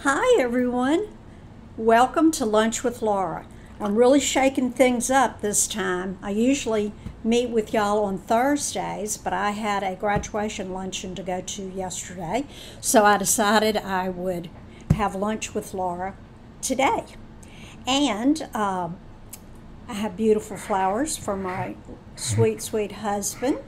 Hi everyone, welcome to Lunch with Laura. I'm really shaking things up this time. I usually meet with y'all on Thursdays, but I had a graduation luncheon to go to yesterday, so I decided I would have lunch with Laura today. And I have beautiful flowers for my sweet, sweet husband.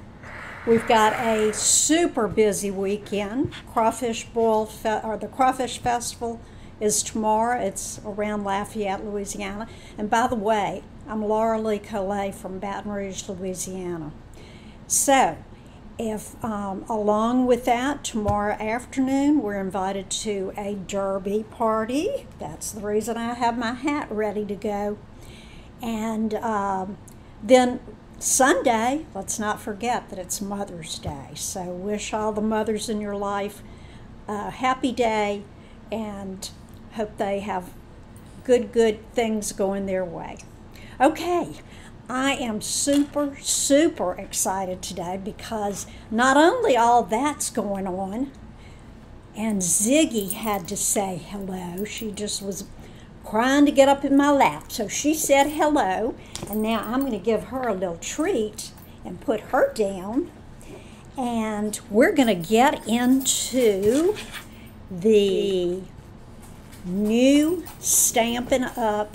We've got a super busy weekend. The Crawfish Festival is tomorrow. It's around Lafayette, Louisiana. And by the way, I'm Laura Lee Collet from Baton Rouge, Louisiana. So, if along with that, tomorrow afternoon, we're invited to a derby party. That's the reason I have my hat ready to go. And then Sunday, let's not forget that it's Mother's Day. So wish all the mothers in your life a happy day and hope they have good things going their way. Okay, I am super excited today because not only all that's going on, and Ziggy had to say hello. She just was crying to get up in my lap. So she said hello, and now I'm going to give her a little treat and put her down. And we're going to get into the new Stampin' Up!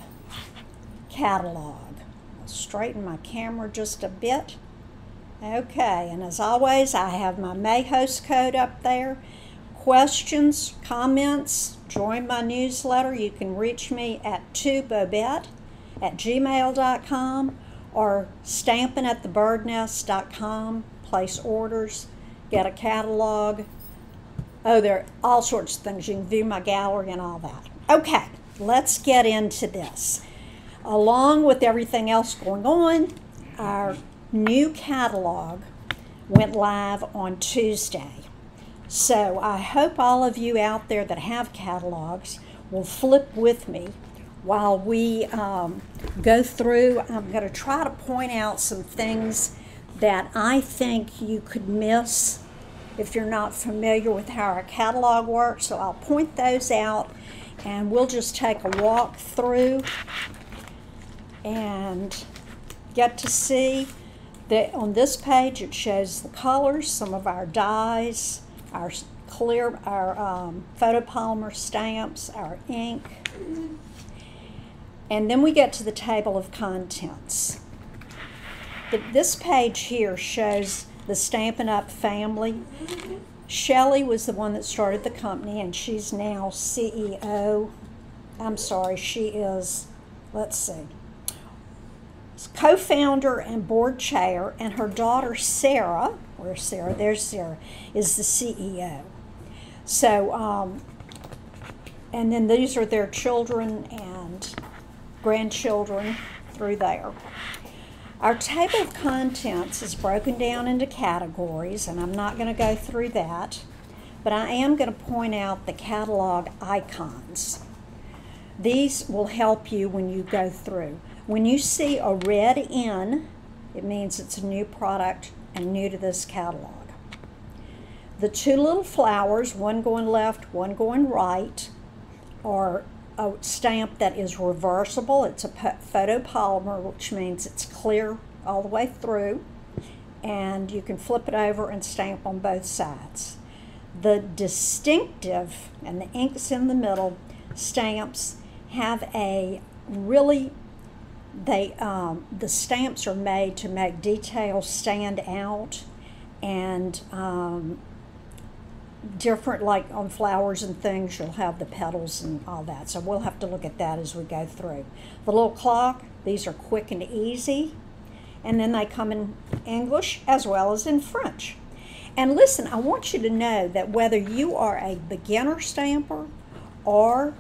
Catalog. I'll straighten my camera just a bit. Okay, and as always, I have my May host code up there. Questions, comments, join my newsletter. You can reach me at 2bobette@gmail.com or stampin'atthebirdnest.com. Place orders, get a catalog. Oh, there are all sorts of things. You can view my gallery and all that. Okay, let's get into this. Along with everything else going on, our new catalog went live on Tuesday. So I hope all of you out there that have catalogs will flip with me while we go through. I'm going to try to point out some things that I think you could miss if you're not familiar with how our catalog works. So I'll point those out and we'll just take a walk through and get to see that on this page it shows the colors, some of our dyes, our photopolymer stamps, our ink, and then we get to the table of contents. This page here shows the Stampin' Up! Family. Shelley was the one that started the company, and she's now CEO. I'm sorry, she is, let's see, co-founder and board chair, and her daughter Sarah, where's Sarah? There's Sarah, is the CEO. So, and then these are their children and grandchildren through there. Our table of contents is broken down into categories, and I'm not going to go through that, but I am going to point out the catalog icons. These will help you when you go through. When you see a red N, it means it's a new product and new to this catalog. The two little flowers, one going left, one going right, are a stamp that is reversible. It's a photopolymer, which means it's clear all the way through, and you can flip it over and stamp on both sides. The distinctive, and the ink's in the middle, stamps have a really, the stamps are made to make details stand out, and different, like on flowers and things, you'll have the petals and all that. So we'll have to look at that as we go through. The little clock, these are quick and easy. And then they come in English as well as in French. And listen, I want you to know that whether you are a beginner stamper or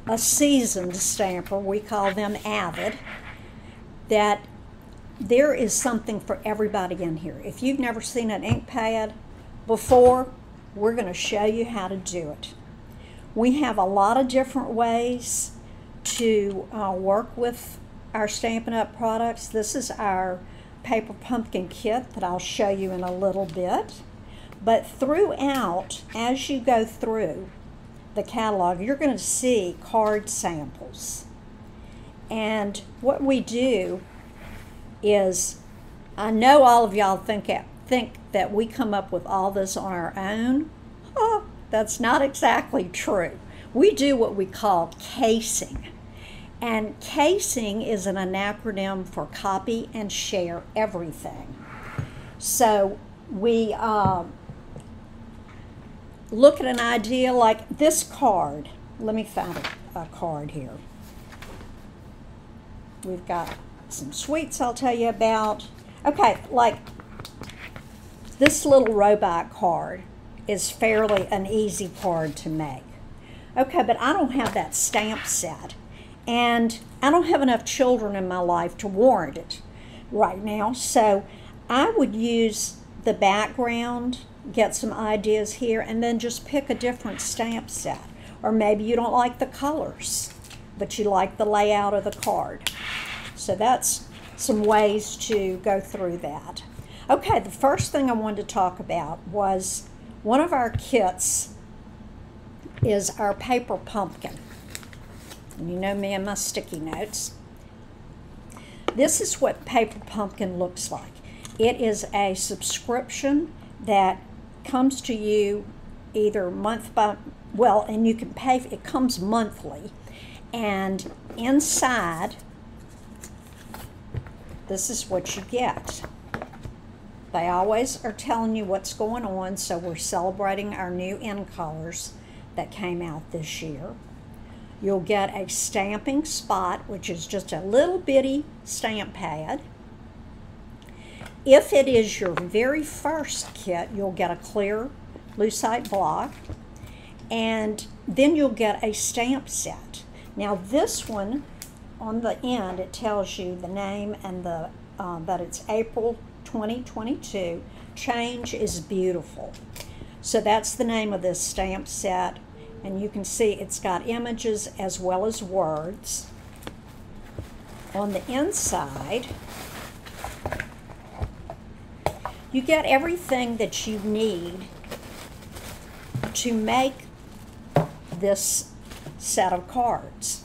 a seasoned stamper, we call them avid, that there is something for everybody in here. If you've never seen an ink pad before, we're going to show you how to do it. We have a lot of different ways to work with our Stampin' Up! Products. This is our paper pumpkin kit that I'll show you in a little bit. But throughout, as you go through, the catalog, you're going to see card samples. And what we do is, I know all of y'all think that we come up with all this on our own. Oh, that's not exactly true. We do what we call casing. And casing is an acronym for copy and share everything. So we look at an idea like this card. Let me find a card here. We've got some sweets I'll tell you about. Okay, like this little robot card is fairly an easy card to make. Okay, but I don't have that stamp set, and I don't have enough children in my life to warrant it right now, so I would use the background, get some ideas here, and then just pick a different stamp set. Or maybe you don't like the colors, but you like the layout of the card. So that's some ways to go through that. Okay, the first thing I wanted to talk about was one of our kits is our paper pumpkin. And you know me and my sticky notes. This is what paper pumpkin looks like. It is a subscription that comes to you either month by, well, and you can pay, it comes monthly. And inside, this is what you get. They always are telling you what's going on, so we're celebrating our new in colors that came out this year. You'll get a stamping spot, which is just a little bitty stamp pad. If it is your very first kit, you'll get a clear lucite block, and then you'll get a stamp set. Now this one, on the end, it tells you the name and the that it's April 2022. Change is beautiful. So that's the name of this stamp set, and you can see it's got images as well as words. On the inside, you get everything that you need to make this set of cards.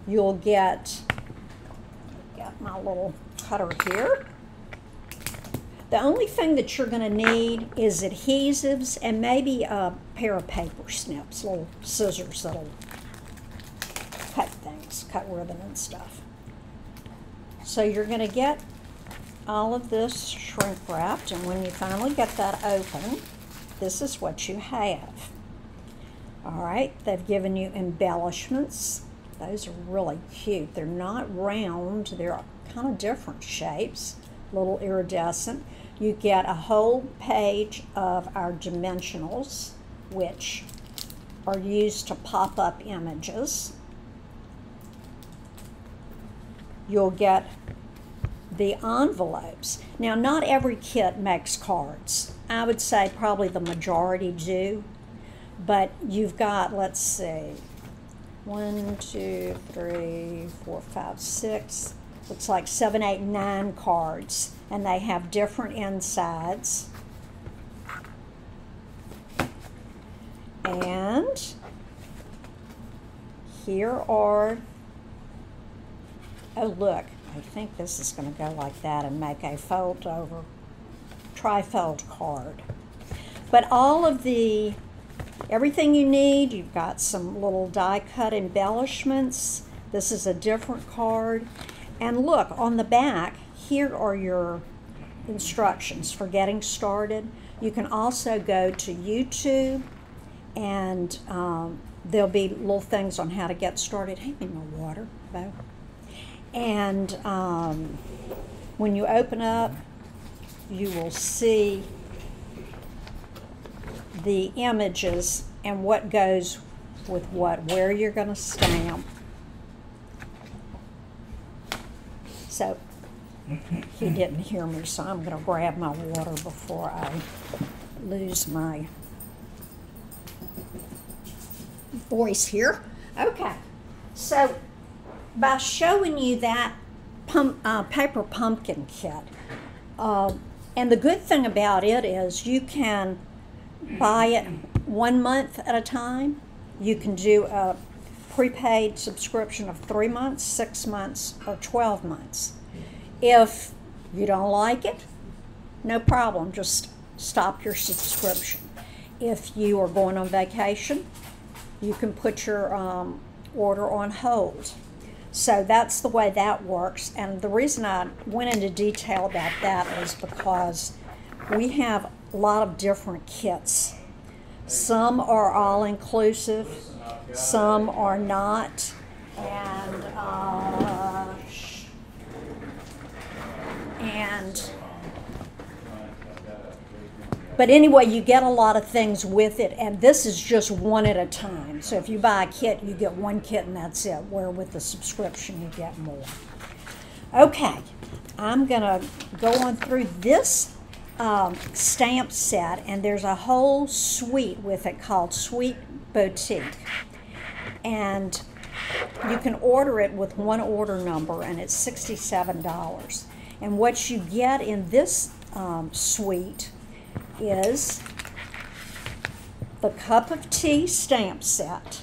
You'll get my little cutter here. The only thing that you're going to need is adhesives and maybe a pair of paper snips, little scissors that'll cut things, cut ribbon and stuff. So you're going to get all of this shrink wrapped, and when you finally get that open, this is what you have. All right, they've given you embellishments. Those are really cute. They're not round, they're kind of different shapes, a little iridescent. You get a whole page of our dimensionals, which are used to pop up images. You'll get the envelopes. Now, not every kit makes cards. I would say probably the majority do, but you've got, let's see, 1, 2, 3, 4, 5, 6, looks like 7, 8, 9 cards, and they have different insides. And here are, oh look, I think this is going to go like that and make a fold over, tri-fold card. But all of the, everything you need, you've got some little die cut embellishments. This is a different card. And look, on the back, here are your instructions for getting started. You can also go to YouTube, and there'll be little things on how to get started. Hand me my water, Bo. And when you open up, you will see the images and what goes with what, where you're going to stamp. So he didn't hear me, so I'm going to grab my water before I lose my voice here. Okay, so by showing you that paper pumpkin kit, and the good thing about it is you can buy it 1 month at a time, You can do a prepaid subscription of 3 months, 6 months, or 12 months. If you don't like it, no problem, just stop your subscription. If you are going on vacation, you can put your order on hold. So that's the way that works. And the reason I went into detail about that is because we have a lot of different kits. Some are all-inclusive, some are not, but anyway, you get a lot of things with it, and this is just one at a time. So if you buy a kit, you get one kit and that's it, where with the subscription you get more. Okay, I'm gonna go on through this stamp set, and there's a whole suite with it called Sweet Boutique. And you can order it with one order number, and it's $67. And what you get in this suite is the cup of tea stamp set.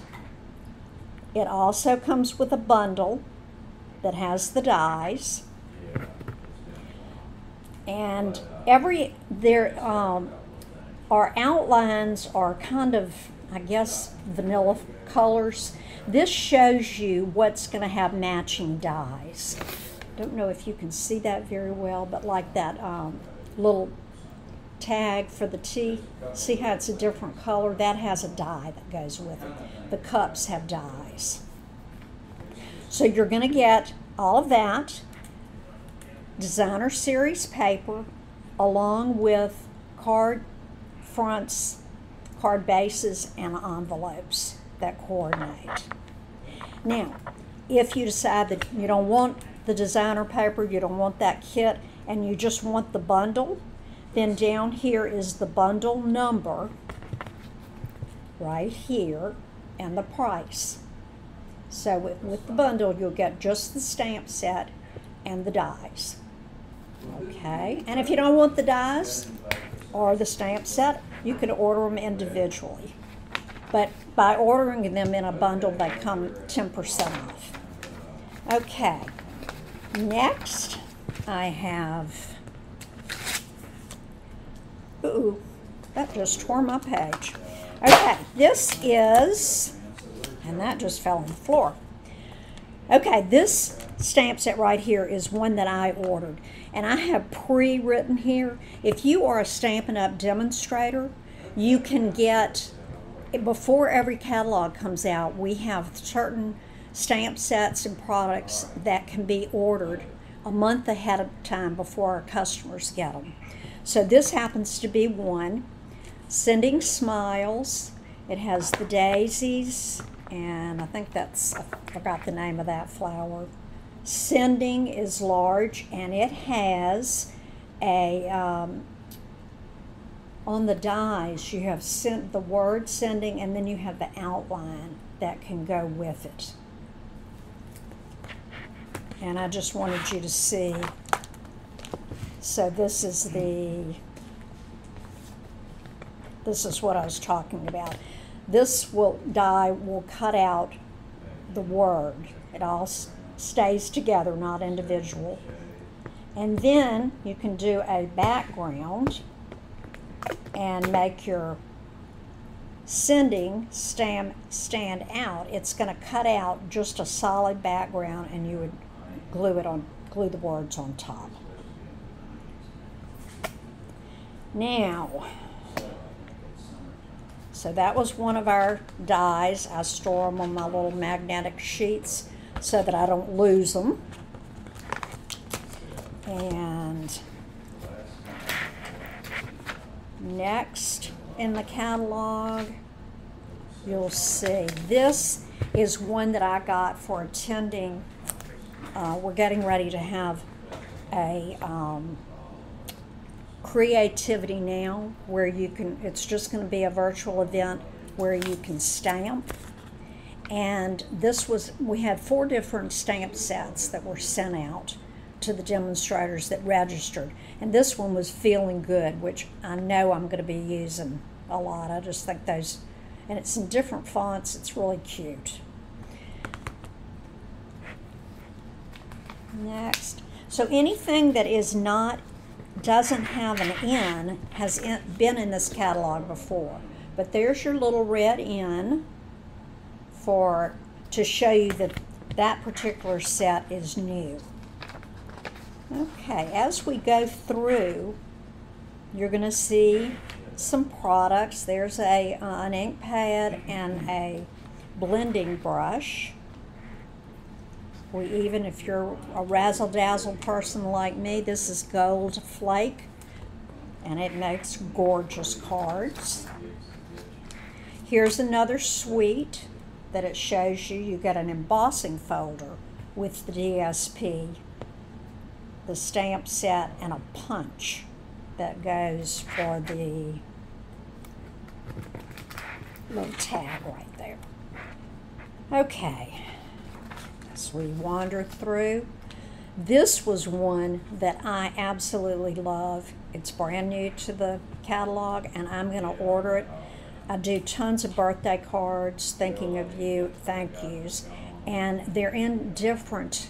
It also comes with a bundle that has the dies, and our outlines are kind of, I guess, vanilla colors. This shows you what's going to have matching dies. Don't know if you can see that very well, but like that little tag for the tea, see how it's a different color? That has a die that goes with it. The cups have dies. So you're going to get all of that, designer series paper, along with card fronts, card bases, and envelopes that coordinate. Now, if you decide that you don't want the designer paper, you don't want that kit, and you just want the bundle, then down here is the bundle number right here and the price. So with the bundle, you'll get just the stamp set and the dies. Okay, and if you don't want the dies or the stamp set, you can order them individually. But by ordering them in a bundle, they come 10% off. Okay, next I have, ooh, that just tore my page. Okay, this is, and that just fell on the floor. Okay, this stamp set right here is one that I ordered, and I have pre-written here. If you are a Stampin' Up! Demonstrator, you can get, before every catalog comes out, we have certain stamp sets and products that can be ordered a month ahead of time before our customers get them. So this happens to be one. Sending Smiles. It has the daisies, and I think that's, I forgot the name of that flower. Sending is large, and it has a, on the dies, you have the word sending, and then you have the outline that can go with it. And I just wanted you to see. So this is what I was talking about. This die will cut out the word. It all stays together, not individual. And then you can do a background and make your sending stand out. It's going to cut out just a solid background, and you would glue the words on top. Now, so that was one of our dies. I store them on my little magnetic sheets so that I don't lose them. And next in the catalog, you'll see this is one that I got for attending. We're getting ready to have a Creativity Now, where you can, it's just going to be a virtual event where you can stamp. And this was, we had 4 different stamp sets that were sent out to the demonstrators that registered. And this one was Feeling Good, which I know I'm going to be using a lot. I just think those and it's in different fonts. It's really cute. Next, so anything that doesn't have an N has been in this catalog before. But there's your little red N to show you that that particular set is new. Okay, as we go through, you're going to see some products. There's an ink pad and a blending brush. If you're a razzle-dazzle person like me, this is Gold Flake, and it makes gorgeous cards. Here's another suite that it shows you. You get an embossing folder with the DSP, the stamp set, and a punch that goes for the little tag right there. Okay. As we wander through, this was one that I absolutely love. It's brand new to the catalog, and I'm going to order it. I do tons of birthday cards, thinking of you, thank yous, and they're in different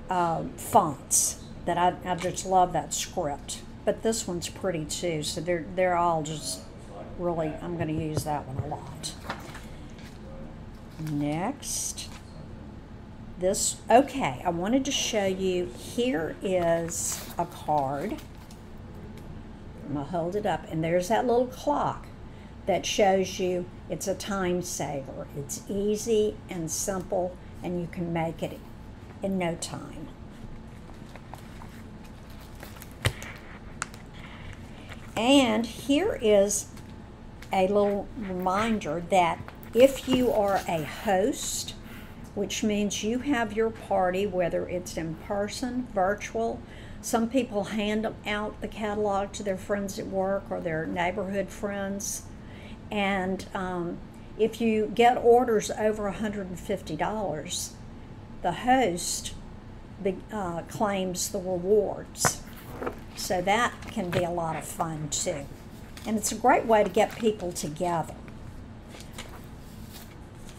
fonts that I just love that script. But this one's pretty too, so they're all just really, I'm going to use that one a lot. Next. Okay, I wanted to show you, here is a card. I'm going to hold it up, and there's that little clock that shows you it's a time saver. It's easy and simple, and you can make it in no time. And here is a little reminder that if you are a host, which means you have your party, whether it's in person, virtual. Some people hand out the catalog to their friends at work or their neighborhood friends. And if you get orders over $150, the host claims the rewards. So that can be a lot of fun too. And it's a great way to get people together.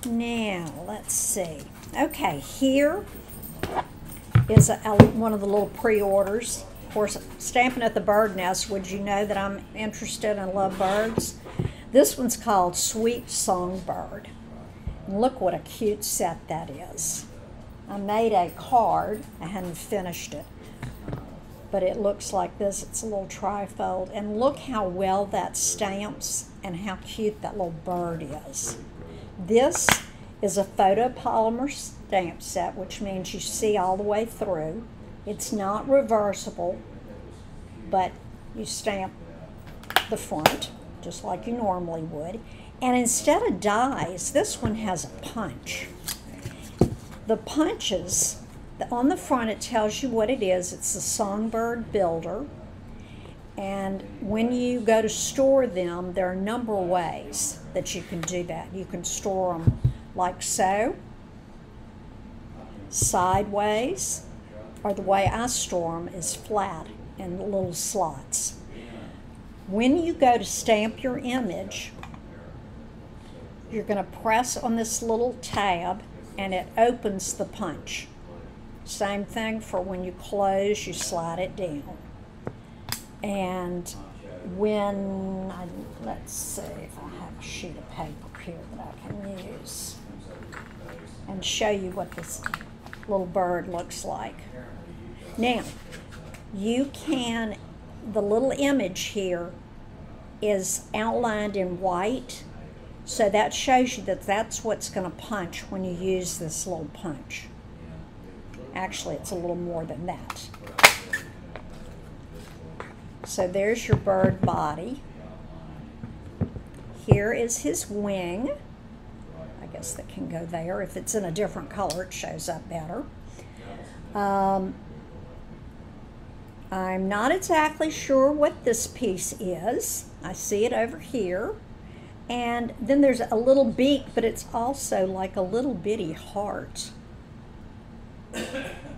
Now, let's see. Okay, here is one of the little pre-orders. Of course, Stamping at the Bird Nest, would you know that I'm interested and love birds? This one's called Sweet Songbird. And look what a cute set that is. I made a card. I hadn't finished it. But it looks like this. It's a little trifold. And look how well that stamps and how cute that little bird is. This is a photopolymer stamp set, which means you see all the way through. It's not reversible, but you stamp the front just like you normally would. And instead of dies, this one has a punch. The punches, on the front it tells you what it is. It's the Songbird Builder. And when you go to store them, there are a number of ways that you can do that. You can store them like so, sideways, or the way I store them is flat in little slots. When you go to stamp your image, you're going to press on this little tab and it opens the punch. Same thing for when you close, you slide it down. And let's see if I have a sheet of paper here that I can use and show you what this little bird looks like. Now, the little image here is outlined in white, so that shows you that that's what's going to punch when you use this little punch. Actually, it's a little more than that. So there's your bird body. Here is his wing. I guess that can go there. If it's in a different color, it shows up better. I'm not exactly sure what this piece is. I see it over here. And then there's a little beak, but it's also like a little bitty heart.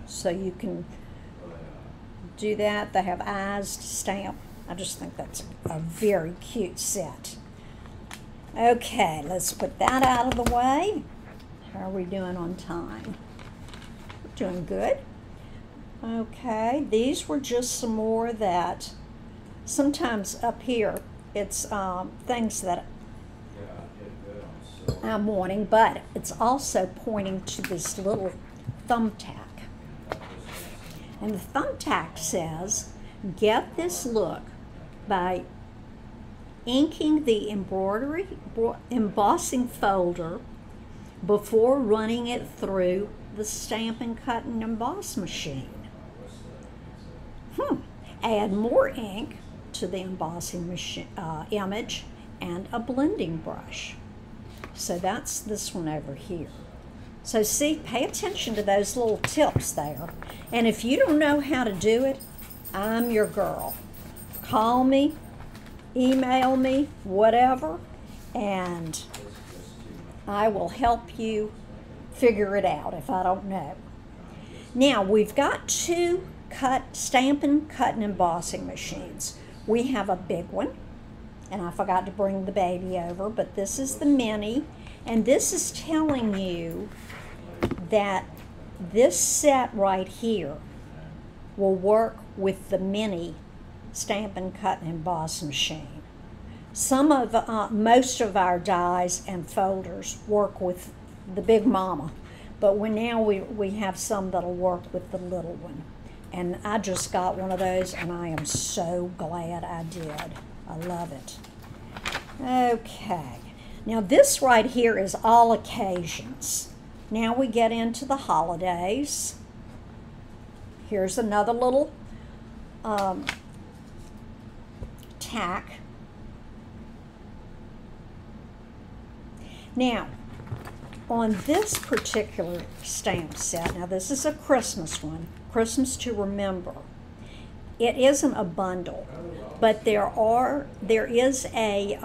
So you can do that. They have eyes to stamp. I just think that's a very cute set. Okay, let's put that out of the way. How are we doing on time? We're doing good. Okay, these were just some more that sometimes up here it's things that I'm wanting, but it's also pointing to this little thumbtack. And the thumbtack says, get this look by inking the embossing folder before running it through the Stampin' Cut and Emboss machine. Add more ink to the embossing machine, image and a blending brush. So that's this one over here. So see, pay attention to those little tips there. And if you don't know how to do it, I'm your girl. Call me, email me, whatever, and I will help you figure it out if I don't know. Now, we've got two Stampin' Cut and Embossing machines. We have a big one, and I forgot to bring the baby over, but this is the mini, and this is telling you that this set right here will work with the mini Stampin' Cut and Emboss machine. Most of our dies and folders work with the big mama, but now we have some that'll work with the little one. And I just got one of those, and I am so glad I did. I love it. Okay, now this right here is all occasions. Now we get into the holidays. Here's another little tack. Now, on this particular stamp set, now this is a Christmas one, Christmas to Remember. It isn't a bundle, but there is a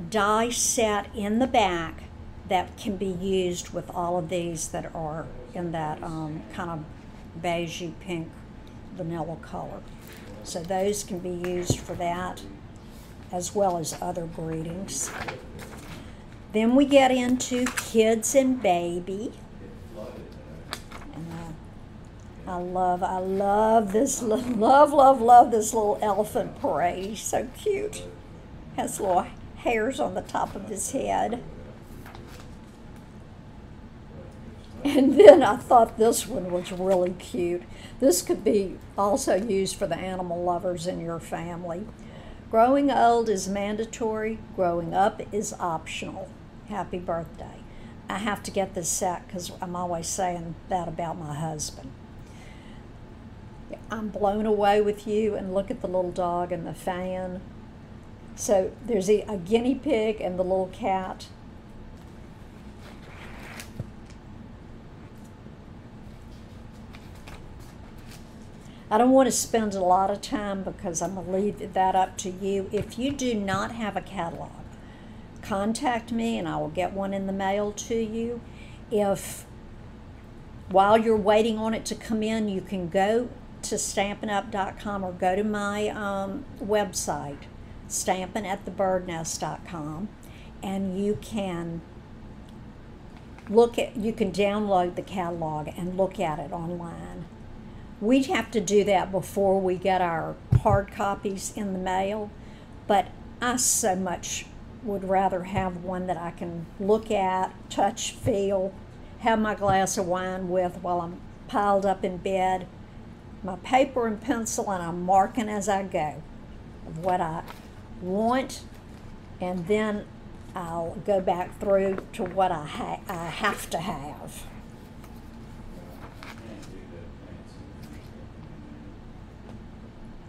die set in the back that can be used with all of these that are in that kind of beigey pink vanilla color. So those can be used for that, as well as other greetings. Then we get into kids and baby. And I love this, love this little elephant parade. He's so cute. Has little hairs on the top of his head. And then I thought this one was really cute. This could be also used for the animal lovers in your family. Growing old is mandatory, growing up is optional. Happy birthday. I have to get this set because I'm always saying that about my husband. I'm blown away with you, and look at the little dog and the fan. So there's a guinea pig and the little cat. I don't want to spend a lot of time because I'm going to leave that up to you. If you do not have a catalog, contact me and I will get one in the mail to you. If while you're waiting on it to come in, you can go to stampinup.com or go to my website, stampinatthebirdnest.com, and you can download the catalog and look at it online. We'd have to do that before we get our hard copies in the mail, but I so much would rather have one that I can look at, touch, feel, have my glass of wine with while I'm piled up in bed, my paper and pencil, and I'm marking as I go of what I want, and then I'll go back through to what I have to have.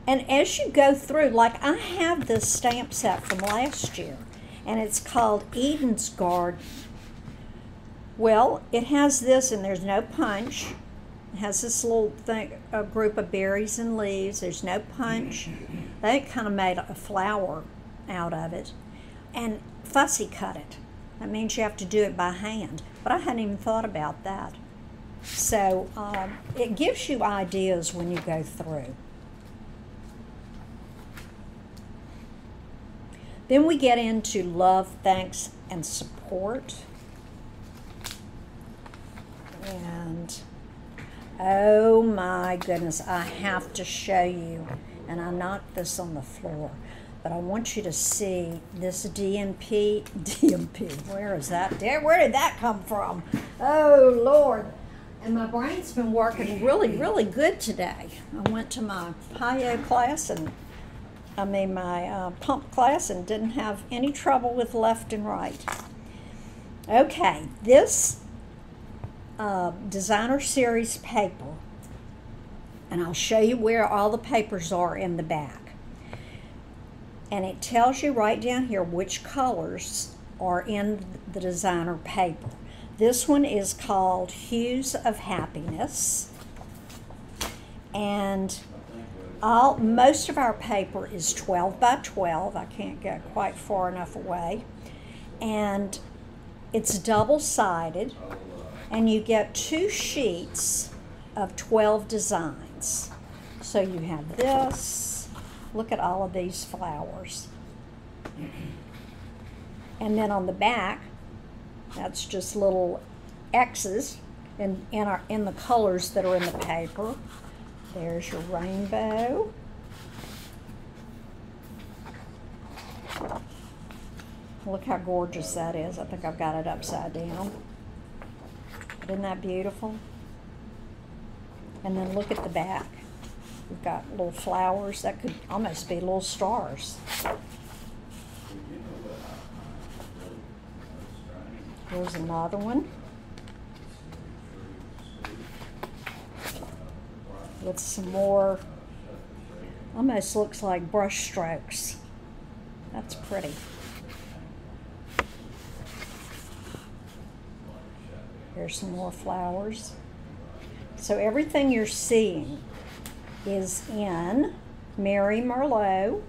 And as you go through, like I have this stamp set from last year, and it's called Eden's Garden. Well, it has this, and there's no punch. It has this little thing, a group of berries and leaves. There's no punch. They kind of made a flower out of it and fussy cut it. That means you have to do it by hand, but I hadn't even thought about that. So it gives you ideas when you go through. Then we get into love, thanks, and support. And oh my goodness, I have to show you, and I knocked this on the floor, but I want you to see this DMP, where is that? Where did that come from? Oh Lord. And my brain's been working really, really good today. I went to my high class and my pump class and didn't have any trouble with left and right. Okay, this designer series paper, and I'll show you where all the papers are in the back. And it tells you right down here which colors are in the designer paper. This one is called Hues of Happiness. And most of our paper is 12 by 12. I can't get quite far enough away. And it's double-sided. And you get 2 sheets of 12 designs. So you have this. Look at all of these flowers. And then on the back, that's just little X's in the colors that are in the paper. There's your rainbow. Look how gorgeous that is. I think I've got it upside down. But isn't that beautiful? And then look at the back. We've got little flowers that could almost be little stars. Here's another one with some more, almost looks like brush strokes. That's pretty. Here's some more flowers. So everything you're seeing is in Mary Merlot,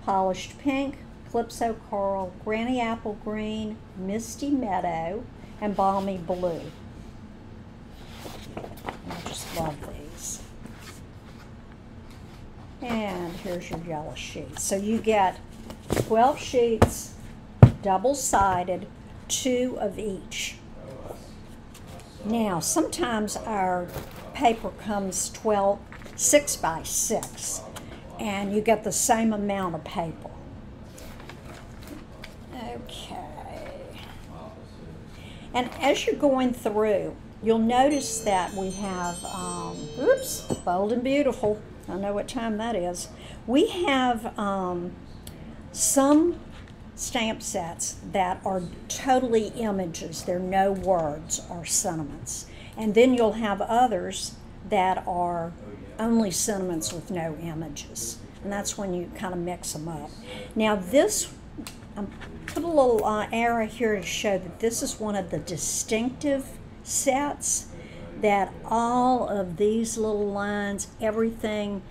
Polished Pink, Calypso Coral, Granny Apple Green, Misty Meadow, and Balmy Blue. I just love these. And here's your yellow sheet. So you get 12 sheets, double-sided, 2 of each. Now, sometimes our paper comes 6 by 6, and you get the same amount of paper. Okay. And as you're going through, you'll notice that we have, oops, Bold and Beautiful. I know what time that is. We have some stamp sets that are totally images. They're no words or sentiments. And then you'll have others that are only sentiments with no images. And that's when you kind of mix them up. Now this, put a little arrow here to show that this is one of the distinctive sets, that all of these little lines, everything,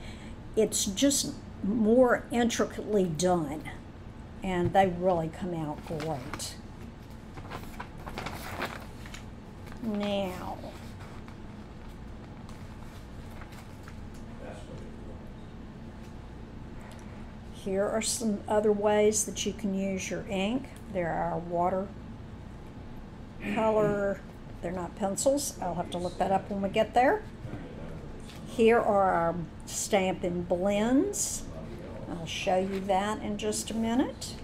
it's just more intricately done. And they really come out great. Now, here are some other ways that you can use your ink. There are watercolor, they're not pencils. I'll have to look that up when we get there. Here are our Stampin' Blends. I'll show you that in just a minute.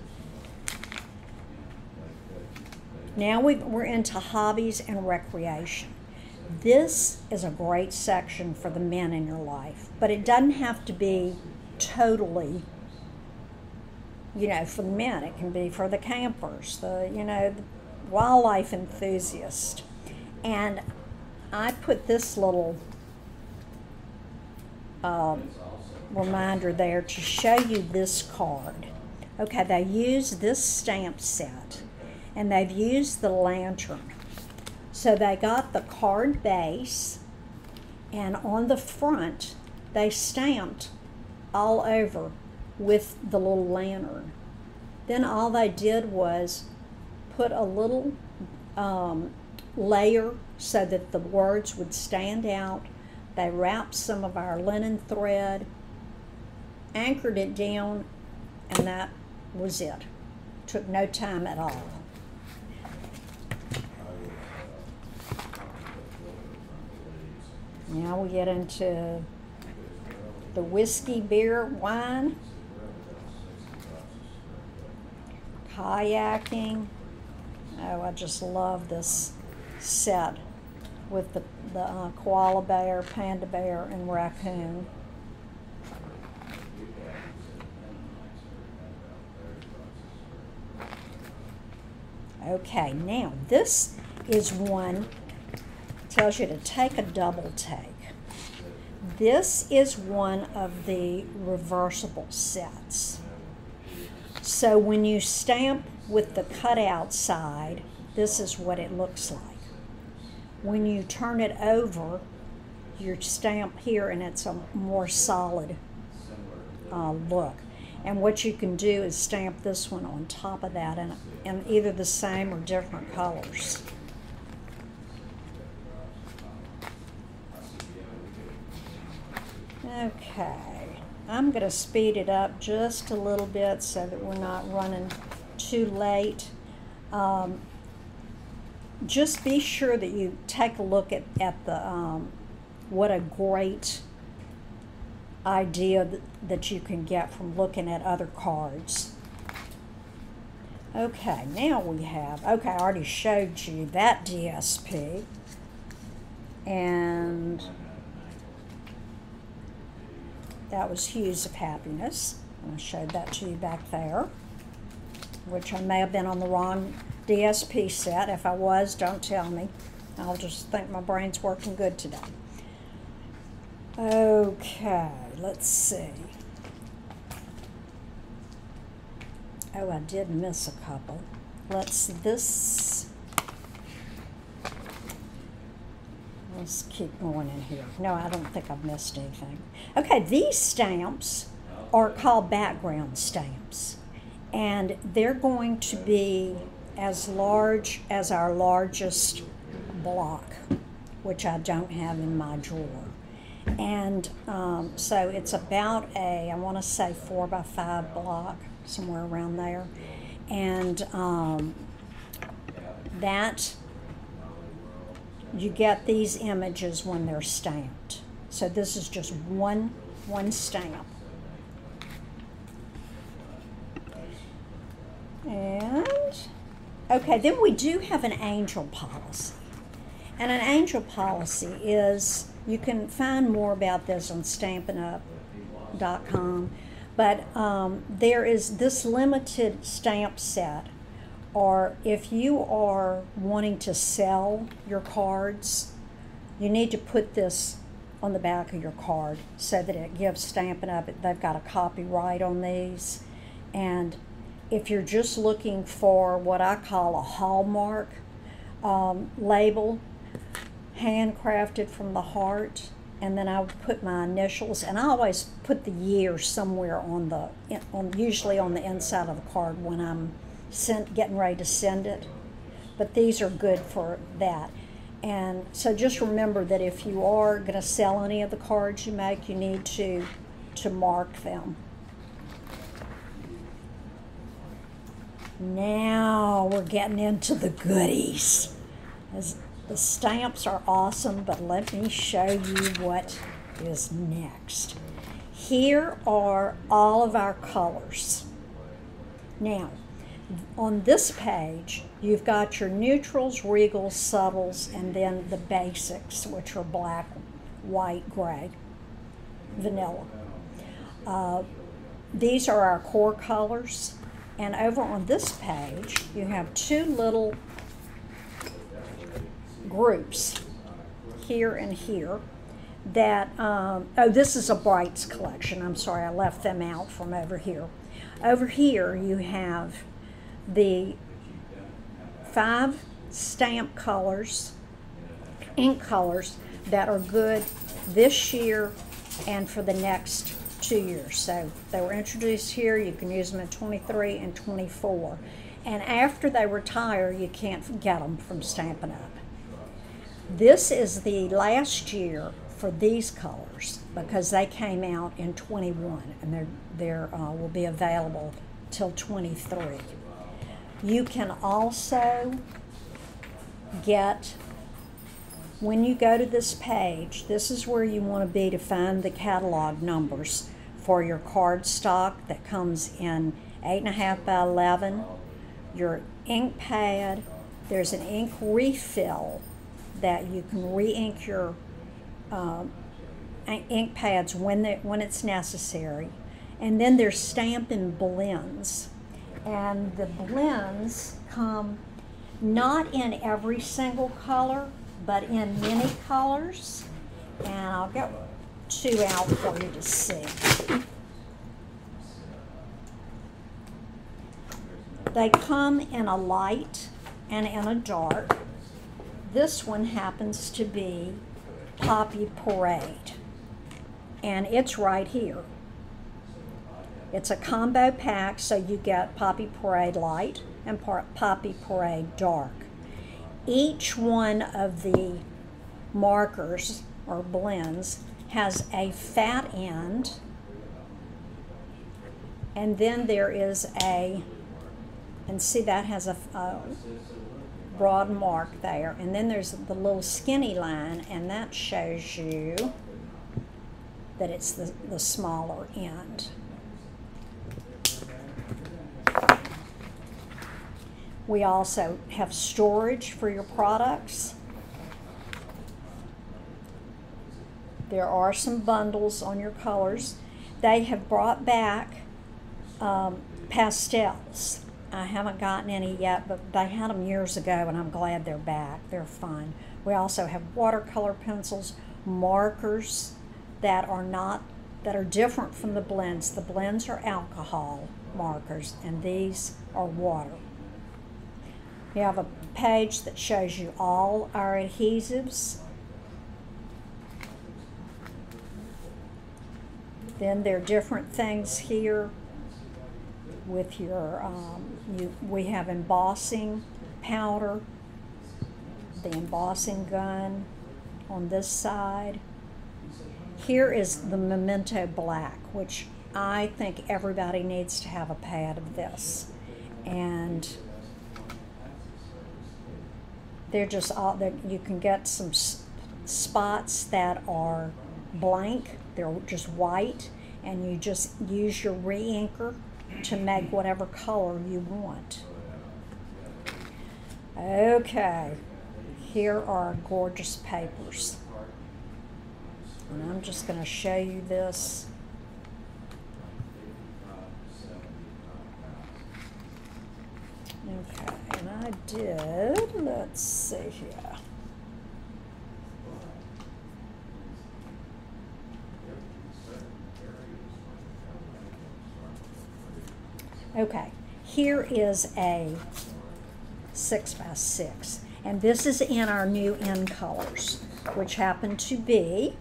Now we're into hobbies and recreation. This is a great section for the men in your life, but it doesn't have to be totally, for the men. It can be for the campers, the wildlife enthusiast. And I put this little reminder there to show you this card. Okay, they use this stamp set and they've used the lantern. So they got the card base, and on the front they stamped all over with the little lantern. Then all they did was put a little layer so that the words would stand out. They wrapped some of our linen thread, anchored it down, and that was it. Took no time at all. Now we get into the whiskey, beer, wine, kayaking. Oh, I just love this set with the koala bear, panda bear, and raccoon. Okay, now this is one, tells you to take a double take. This is one of the reversible sets. So when you stamp with the cutout side, this is what it looks like. When you turn it over, you stamp here and it's a more solid look. And what you can do is stamp this one on top of that in either the same or different colors. Okay, I'm going to speed it up just a little bit so that we're not running too late. Just be sure that you take a look at the what a great idea that you can get from looking at other cards. Okay, now we have, okay, I already showed you that DSP, and that was Hues of Happiness. I showed that to you back there, which I may have been on the wrong DSP set. If I was, don't tell me. I'll just think my brain's working good today. Okay, let's see. Oh, I did miss a couple. Let's keep going in here. No, I don't think I've missed anything. Okay, these stamps are called background stamps, and they're going to be as large as our largest block, which I don't have in my drawer. And so it's about I want to say 4 by 5 block, somewhere around there. And that, you get these images when they're stamped. So this is just one stamp. And, okay, then we do have an angel policy. And an angel policy is, you can find more about this on Stampin'Up.com, but there is this limited stamp set, or if you are wanting to sell your cards, you need to put this on the back of your card so that it gives Stampin' Up, they've got a copyright on these. And if you're just looking for what I call a hallmark label, handcrafted from the heart, and then I would put my initials, and I always put the year somewhere usually on the inside of the card when I'm getting ready to send it. But these are good for that. And so just remember that if you are going to sell any of the cards you make, you need to mark them. Now we're getting into the goodies. The stamps are awesome, but let me show you what is next. Here are all of our colors. Now, on this page, you've got your neutrals, regals, subtles, and then the basics, which are black, white, gray, vanilla. These are our core colors. And over on this page, you have two little groups, here and here, that, oh, this is a Brights collection. I'm sorry, I left them out from over here. Over here, you have the 5 stamp colors, ink colors, that are good this year and for the next 2 years. So they were introduced here. You can use them in 23 and 24. And after they retire, you can't get them from Stampin' Up. This is the last year for these colors because they came out in 21 and they're will be available till 23. You can also get, when you go to this page, this is where you want to be to find the catalog numbers for your cardstock that comes in 8.5 by 11, your ink pad. There's an ink refill that you can re-ink your ink pads when it's necessary. And then there's Stampin' Blends. And the blends come not in every single color, but in many colors. And I'll get 2 out for you to see. They come in a light and in a dark. This one happens to be Poppy Parade, and it's right here. It's a combo pack, so you get Poppy Parade Light and Poppy Parade Dark. Each one of the markers or blends has a fat end, and then there is a, and see that has a broad mark there, and then there's the little skinny line, and that shows you that it's the smaller end. We also have storage for your products. There are some bundles on your colors. They have brought back pastels. I haven't gotten any yet, but they had them years ago, and I'm glad they're back. They're fun. We also have watercolor pencils, markers that are different from the blends. The blends are alcohol markers, and these are water. We have a page that shows you all our adhesives. Then there are different things here with your, we have embossing powder, the embossing gun on this side. Here is the Memento Black, which I think everybody needs to have a pad of this. And they're just all, you can get some spots that are blank, they're just white, and you just use your re-inker to make whatever color you want. Okay, here are gorgeous papers. And I'm just going to show you this. Okay, and I did, let's see here. Okay, here is a 6x6, and this is in our new in colors, which happen to be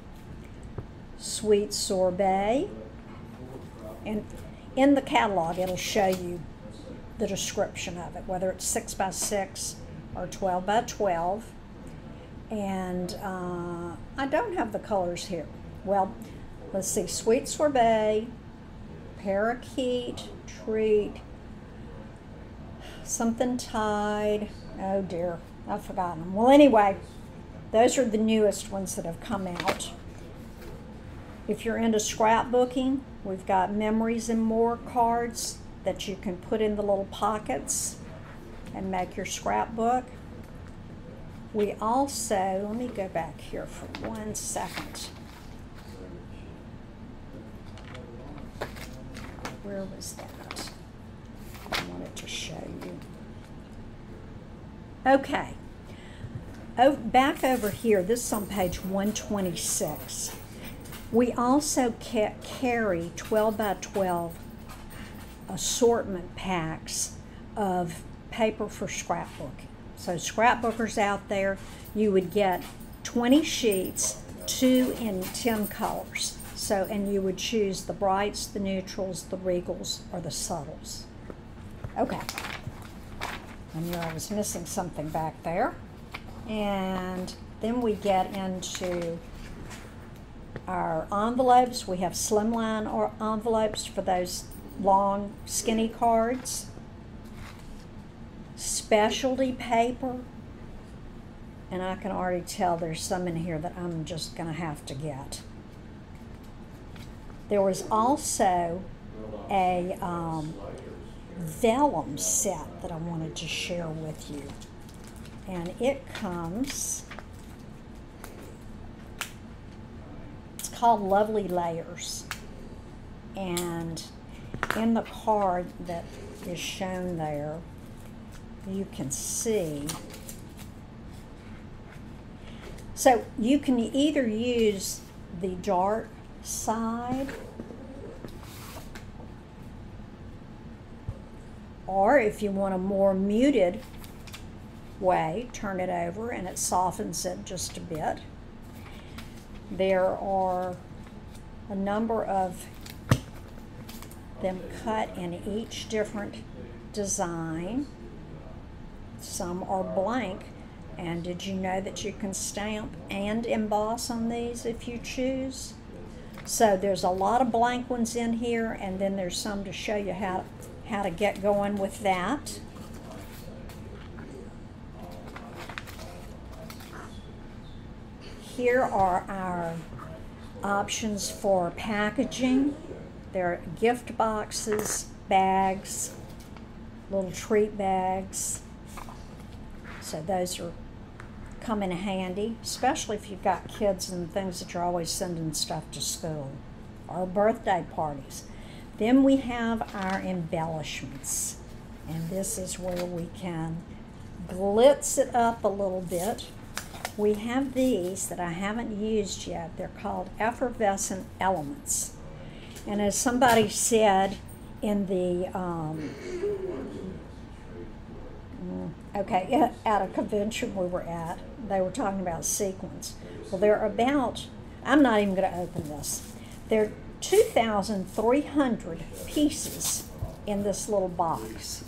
Sweet Sorbet, and in the catalog it'll show you the description of it, whether it's 6x6 or 12x12, and I don't have the colors here. Well, let's see, Sweet Sorbet, Parakeet, Treat, something Tide, oh dear, I've forgotten them. Well, anyway, those are the newest ones that have come out. If you're into scrapbooking, we've got Memories and More cards that you can put in the little pockets and make your scrapbook. We also, let me go back here for 1 second. Where was that? I wanted to show you. Okay. Oh, back over here, this is on page 126. We also carry 12x12 assortment packs of paper for scrapbooking. So scrapbookers out there, you would get 20 sheets, 2 in 10 colors. So, and you would choose the brights, the neutrals, the regals, or the subtles. Okay. I knew I was missing something back there. And then we get into our envelopes. We have slimline or envelopes for those long, skinny cards. Specialty paper. And I can already tell there's some in here that I'm just going to have to get. There was also a vellum set that I wanted to share with you. And it comes, it's called Lovely Layers. And in the card that is shown there, you can see. So you can either use the dark side, or if you want a more muted way, turn it over and it softens it just a bit. There are a number of them cut in each different design. Some are blank. And did you know that you can stamp and emboss on these if you choose? So there's a lot of blank ones in here, and then there's some to show you how to get going with that. Here are our options for packaging. There are gift boxes, bags, little treat bags. So those come in handy, especially if you've got kids and things that you're always sending stuff to school or birthday parties. Then we have our embellishments, and this is where we can glitz it up a little bit. We have these that I haven't used yet. They're called effervescent elements. And as somebody said in the at a convention we were at, they were talking about sequins. Well, they're about, I'm not even going to open this. There are 2,300 pieces in this little box.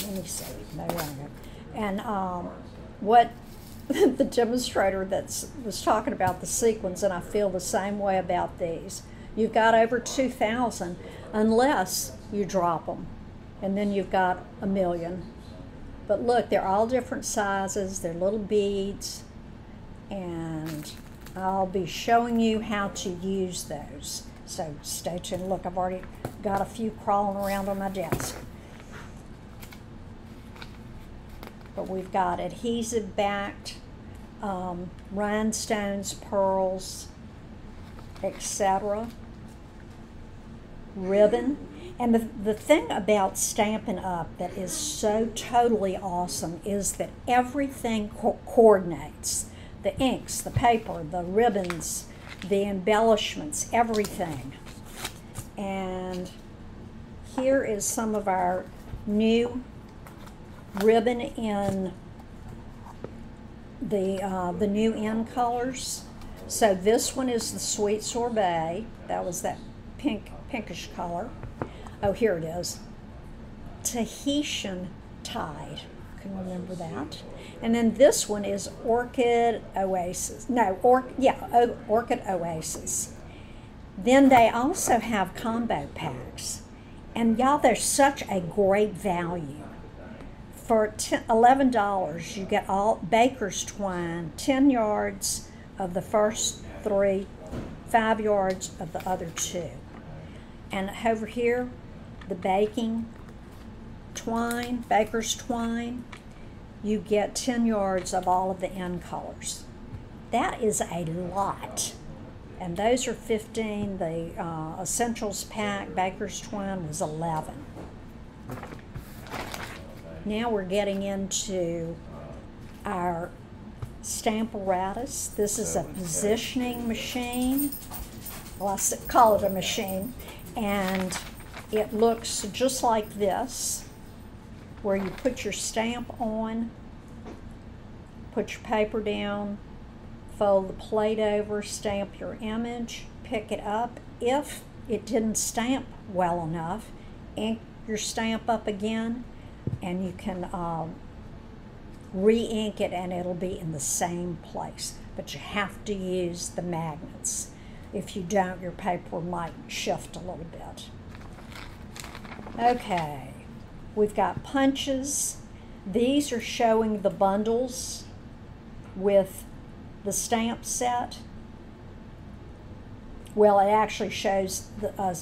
Let me see. Maybe I don't know. And what the demonstrator that was talking about the sequins, and I feel the same way about these. You've got over 2,000 unless you drop them, and then you've got a million. But look, they're all different sizes. They're little beads, and I'll be showing you how to use those. So stay tuned. Look, I've already got a few crawling around on my desk. But we've got adhesive-backed rhinestones, pearls, etc. Ribbon. And the thing about Stampin' Up! That is so totally awesome is that everything coordinates. The inks, the paper, the ribbons, the embellishments, everything. And here is some of our new ribbon in the new in colors. So this one is the Sweet Sorbet. That was that pinkish color. Oh, here it is. Tahitian Tide. Can remember that. And then this one is Orchid Oasis. No, Orchid Oasis. Then they also have combo packs. And y'all, they're such a great value. For $11, you get all baker's twine, 10 yards of the first 3, 5 yards of the other 2. And over here, the baking twine, baker's twine, you get 10 yards of all of the end colors. That is a lot. And those are 15. The Essentials pack, baker's twine, was 11. Now we're getting into our Stamparatus. This is a positioning machine. Well, I call it a machine. And it looks just like this, where you put your stamp on, put your paper down, fold the plate over, stamp your image, pick it up. If it didn't stamp well enough, ink your stamp up again, and you can re-ink it and it'll be in the same place. but you have to use the magnets. If you don't, your paper might shift a little bit. Okay, we've got punches. These are showing the bundles with the stamp set. Well, it actually shows a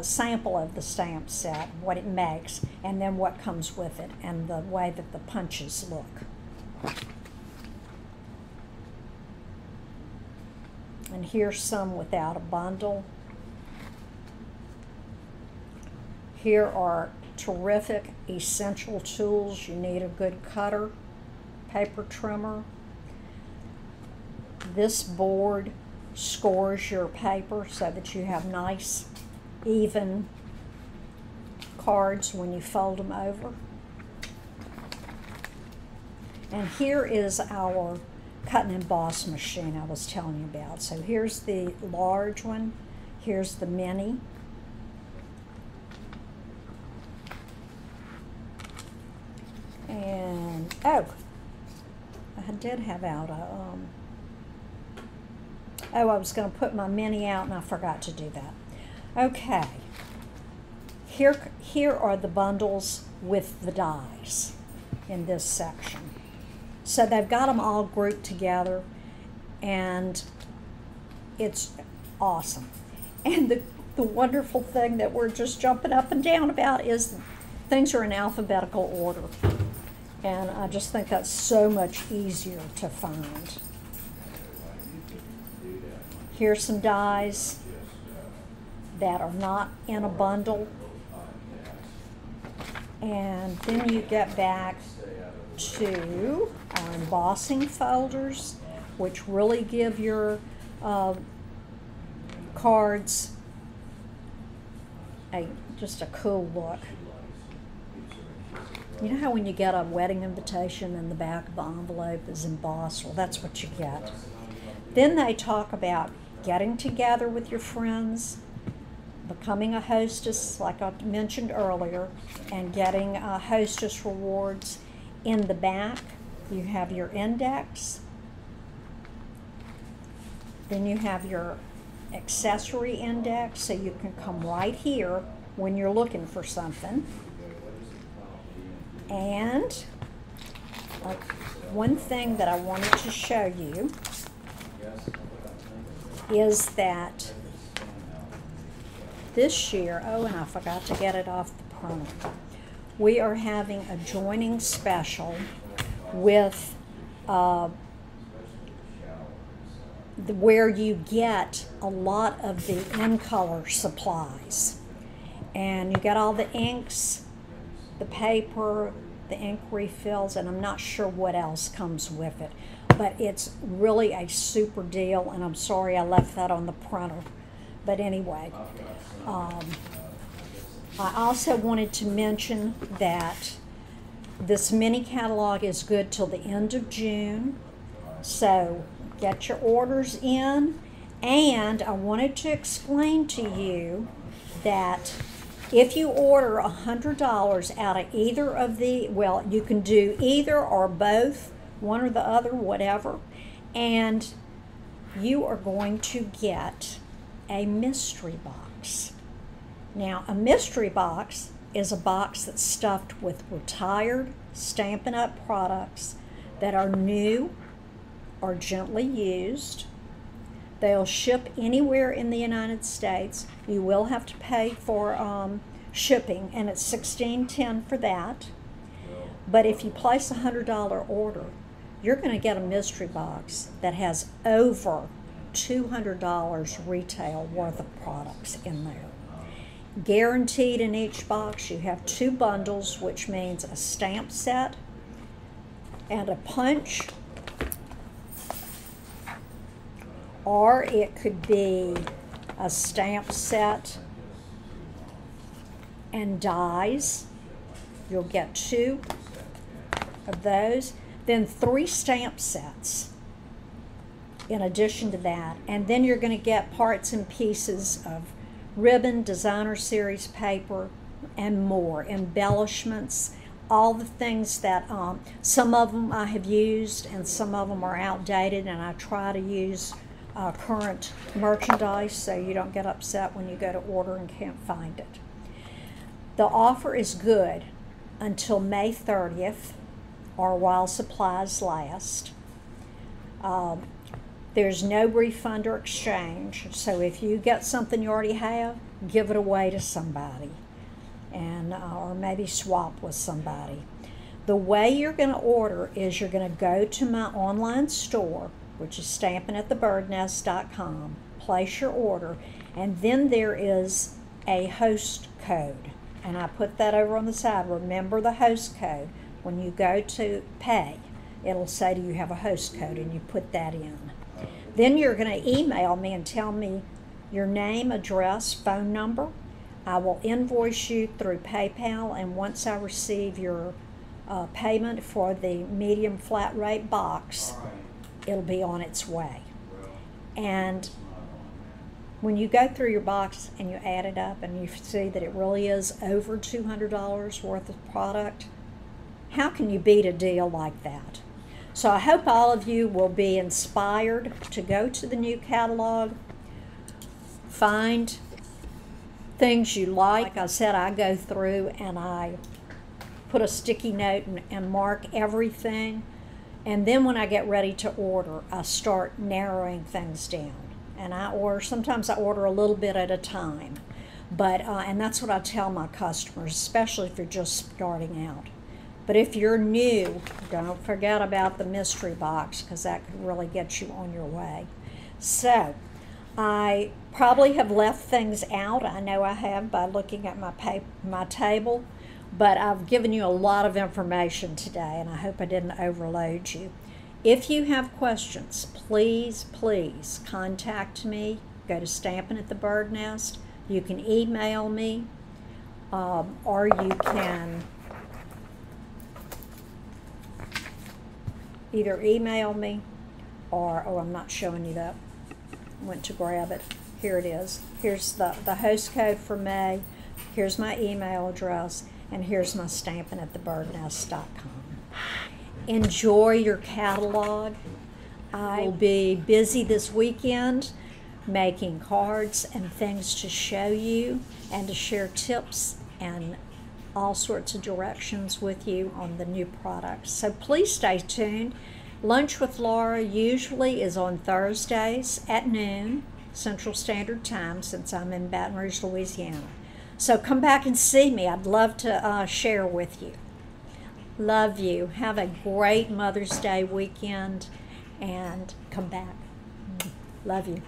sample of the stamp set, what it makes, and then what comes with it, and the way that the punches look. And here's some without a bundle. Here are terrific essential tools. You need a good cutter, paper trimmer. This board scores your paper so that you have nice, even cards when you fold them over. And here is our cut and emboss machine I was telling you about. So here's the large one, here's the mini. And, oh, I did have out a, I was going to put my mini out and I forgot to do that. Okay, here are the bundles with the dies in this section. So they've got them all grouped together, and it's awesome. And the wonderful thing that we're just jumping up and down about is things are in alphabetical order. And I just think that's so much easier to find. Here's some dies that are not in a bundle. And then you get back to our embossing folders, which really give your cards just a cool look. You know how when you get a wedding invitation and the back of the envelope is embossed? Well, that's what you get. Then they talk about getting together with your friends, becoming a hostess, like I mentioned earlier, and getting hostess rewards. In the back, you have your index. Then you have your accessory index, so you can come right here when you're looking for something. And one thing that I wanted to show you is that this year, oh, and I forgot to get it off the printer, we are having a joining special with where you get a lot of the in-color supplies. And you get all the inks, the paper, the ink refills, and I'm not sure what else comes with it. But it's really a super deal, and I'm sorry I left that on the printer. But anyway, I also wanted to mention that this mini catalog is good till the end of June. So get your orders in. And I wanted to explain to you that if you order $100 out of either of the, well, you can do either or both, one or the other, whatever, and you are going to get a mystery box. Now, a mystery box is a box that's stuffed with retired Stampin' Up! Products that are new or gently used. They'll ship anywhere in the United States. You will have to pay for shipping, and it's $16.10 for that. But if you place a $100 order, you're going to get a mystery box that has over $200 retail worth of products in there. Guaranteed in each box, you have 2 bundles, which means a stamp set and a punch. Or it could be a stamp set and dies. You'll get 2 of those. Then 3 stamp sets in addition to that. And then you're going to get parts and pieces of ribbon, designer series paper, and more. Embellishments, all the things that some of them I have used and some of them are outdated, and I try to use current merchandise so you don't get upset when you go to order and can't find it. The offer is good until May 30th or while supplies last. There's no refund or exchange, so if you get something you already have, give it away to somebody, and or maybe swap with somebody. The way you're going to order is you're going to go to my online store, which is stampingatthebirdnest.com, place your order, and then there is a host code, and I put that over on the side. Remember the host code. When you go to pay, it'll say do you have a host code, and you put that in. Then you're going to email me and tell me your name, address, phone number. I will invoice you through PayPal, and once I receive your payment for the medium flat rate box, it'll be on its way. And when you go through your box and you add it up and you see that it really is over $200 worth of product, how can you beat a deal like that? So I hope all of you will be inspired to go to the new catalog, find things you like. I said, I go through and I put a sticky note and mark everything. And then when I get ready to order, I start narrowing things down. And sometimes I order a little bit at a time. But, and that's what I tell my customers, especially if you're just starting out. But if you're new, don't forget about the mystery box, because that could really get you on your way. So, I probably have left things out. I know I have by looking at my table, but I've given you a lot of information today, and I hope I didn't overload you. If you have questions, please contact me. Go to Stampin' at the Bird Nest. You can email me, or you can either email me or, oh, I'm not showing you that. Went to grab it. Here it is. Here's the host code for May. Here's my email address, and here's my stampingatthebirdnest.com. Enjoy your catalog. I will be busy this weekend making cards and things to show you and to share tips and all sorts of directions with you on the new products. So please stay tuned. Lunch with Laura usually is on Thursdays at noon Central Standard Time, since I'm in Baton Rouge, Louisiana. So come back and see me. I'd love to share with you. Love you. Have a great Mother's Day weekend and come back. Love you.